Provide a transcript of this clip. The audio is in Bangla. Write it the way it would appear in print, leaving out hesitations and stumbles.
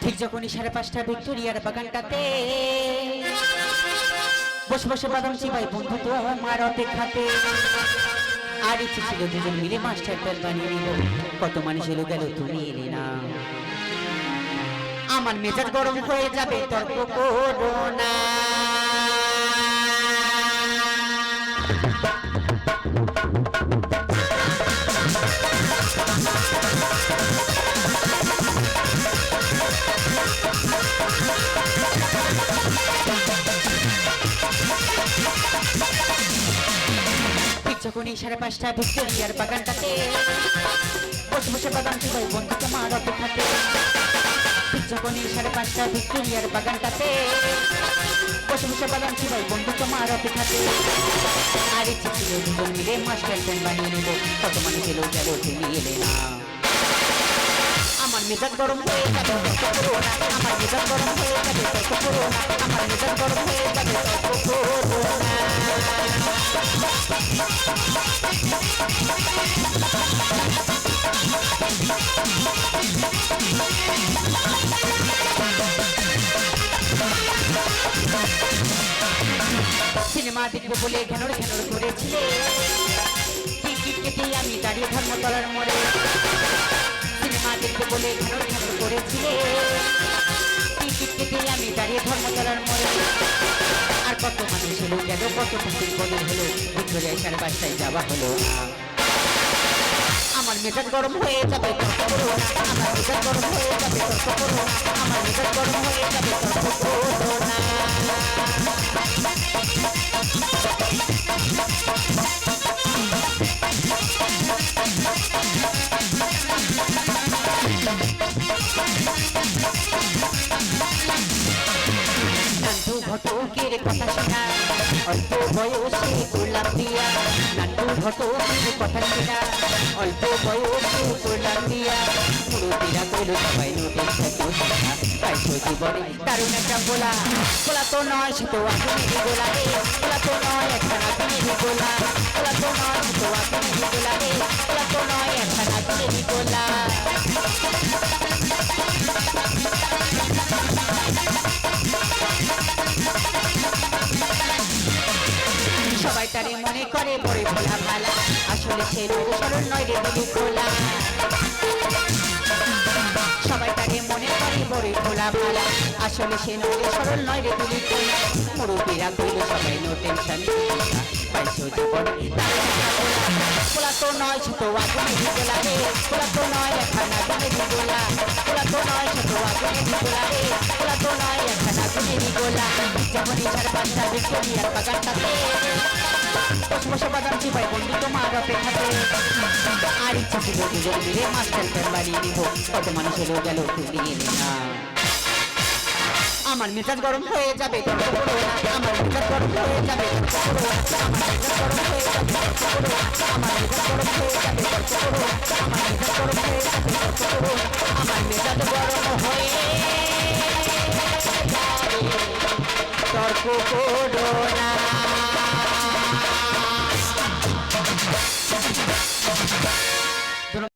ঠিক যখনই 5:30 ভিক্টোরিয়ার বাগানটাতে বসে বসে বাদাম চিবাই বন্ধু তো আমার অপেক্ষাতে। আর ইচ্ছে ছিল দুজন মিলে মাস্টার প্ল্যান বানিয়ে নিল, কত মানুষ এলো গেল তুমি এলে না। আমার মেজাজ গরম হয়ে যাবে তর্ক করো না। যখনই 5:30 ভিক্টোরিয়ার বাগানটাতে বসে বসে বাদাম চিবাই বন্ধু তোমার অপেক্ষাতে। ঠিক যখনই 5:30 ভিক্টোরিয়ার বাগানটাতে বসে বসে বাদাম চিবাই বন্ধু তোমার অপেক্ষাতে। আর ইচ্ছে ছিল দুজন মিলে মাস্টার প্ল্যান বানিয়ে নেব, কত মানুষ এলো গেল তুমি এলে না। আমার মেজাজ গরম হয়ে যাবে তর্ক করো না, আমার মেজাজ গরম হয়ে যাবে তর্ক করো না, আমার মেজাজ গরম হয়ে যাবে তর্ক করো না। সিনেমা দেখবো বলে ঘেনর ঘেনর করেছিলে, টিকিট কেটে আমি দাঁড়িয়ে ধর্মতলার মোড়ে। সিনেমা দেখবো বলে ঘেনর ঘেনর করেছিলে, টিকিট কেটে আমি দাঁড়িয়ে ধর্মতলার মোড়ে। আর কত মানুষ এলো গেল, কত টিকিট বদল হলো, ভিক্টোরিয়ায় 5:30 যাওয়া হলো না। আমার মেজাজ গরম হয়ে যাবে তর্ক করো না, আমার মেজাজ গরম হয়ে যাবে তর্ক করো না, আমার মেজাজ গরম হয়ে যাবে তর্ক করো না। নান্টু ঘটকের কথা শোনা, অল্প বয়সে গোলাপ দিয়া। নান্টু ঘটকের কথা শোনা, অল্প বয়সে গোলাপ দিয়া। মুরুব্বিরা কইল সবাই নোটিস পাইছো জীবনে দারুণ একটা গোলা। গোলা তো নয় সে তো আগুনেরই গোলা রে, গোলা তো নয় একটা আগুনেরই গোলা, গোলা তো নয় সে তো আগুনেরই গোলা রে, গোলা তো নয় একটা আগুনেরই গোলা। সবাই তারে মনে করে বড় ভোলা ভালা, আসলে সে রোগ সরল নয় রে দিলি খোলা। সবাই তারে মনে করে বড় ভোলা ভালা, আসলে সে নয় সরল নয় রে দিলি খোলা। মুরব্বিরা কইল সবাই নো টেনশন, পাইছো জীবন খোলা তো নয় ছোট আগুনেরই গোলা রে, খোলা তো নয় এখন আগুনেরই গোলা, খোলা তো নয় ছোট আগুনেরই গোলা রে, খোলা তো নয় এখন আগুনেরই গোলা। যেমনই 5:30 ভিক্টোরিয়ার বাগানটাতে বসে বসে বাদাম চিবাই বন্ধু তোমার অপেক্ষাতে। আর ইচ্ছা ছিল দুজন মিলে মাস্টার প্ল্যান বানিয়ে নিব, কত মানুষ এলো গেল তুমি এলে না। আমার মেজাজ গরম হয়ে যাবে তর্ক করো না, আমার মেজাজ গরম হয়ে যাবে তর্ক করো না, আমার মেজাজ গরম হয়ে যাবে তর্ক করো না, আমার মেজাজ গরম হয়ে যাবে তর্ক করো না, আমার মেজাজ গরম হয়ে যাবে তর্ক করো না, আমার মেজাজ গরম হয়ে যাবে তর্ক করো।